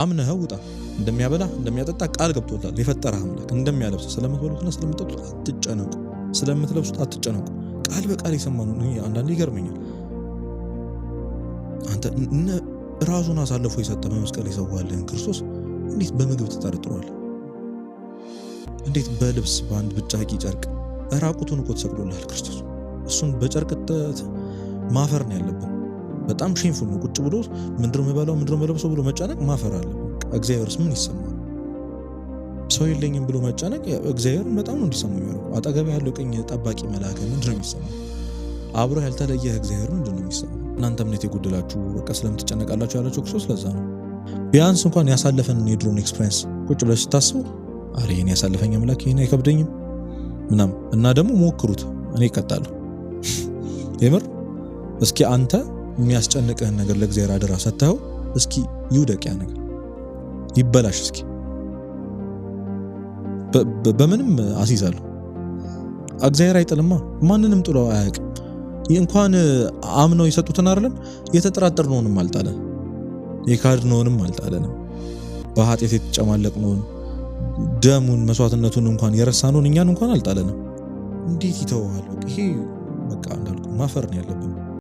አምነህ ውጣ። እንደሚያበላ እንደሚያጠጣ ቃል ገብቶታል። የፈጠረህ አምላክ እንደሚያለብስ ስለምትበሉትና ስለምትጠጡት አትጨነቁ፣ ስለምትለብሱት አትጨነቁ። ቃል በቃል የሰማነው ነው። አንዳንዴ ይገርመኛል። አንተ ራሱን አሳልፎ የሰጠ በመስቀል የሰዋልህን ክርስቶስ እንዴት በምግብ ትጠረጥረዋለህ? እንዴት በልብስ በአንድ ብጫቂ ጨርቅ ራቁቱን እኮ ተሰቅሎልሃል ክርስቶስ። እሱን በጨርቅ ማፈር ነው ያለብን። በጣም ሼምፉል ነው። ቁጭ ብሎ ምንድነው የምበላው ምንድነው የምለብሰው ብሎ መጨነቅ ማፈር አለብን። እግዚአብሔርስ ምን ይሰማል? ሰው የለኝም ብሎ መጨነቅ እግዚአብሔርን በጣም ነው እንዲሰማው የሚያደርገው። አጠገብ ያለው ቀኝ ጠባቂ መልአክ ምንድነው የሚሰማው? አብሮ ያልተለየህ እግዚአብሔር ምንድነው የሚሰማው? እናንተ እምነት የጎደላችሁ በቃ ስለምትጨነቃላችሁ ያላችሁ ክርስቶስ ለዛ ነው። ቢያንስ እንኳን ያሳለፈንን የድሮን ኤክስፒሪየንስ ቁጭ ብለሽ ስታስቡ አሬ ይሄን ያሳለፈኝ አምላክ ይሄን አይከብደኝም ምናም እና ደግሞ ሞክሩት። እኔ እቀጣለሁ የምር። እስኪ አንተ የሚያስጨንቅህን ነገር ለእግዚአብሔር አደራ ሰጥተው እስኪ ይውደቅ፣ ያ ነገር ይበላሽ። እስኪ በምንም አስይዛለሁ። እግዚአብሔር አይጥልማ፣ ማንንም ጥሎ አያውቅም። እንኳን አምነው የሰጡትን አይደለም የተጠራጠርነውንም አልጣለን፣ የካድነውንም አልጣለንም፣ በኃጢአት የተጨማለቅነውን ደሙን መስዋዕትነቱን እንኳን የረሳነውን እኛን እንኳን አልጣለንም። እንዴት ይተዋል? ይሄ በቃ እንዳልኩ ማፈር ነው ያለብን።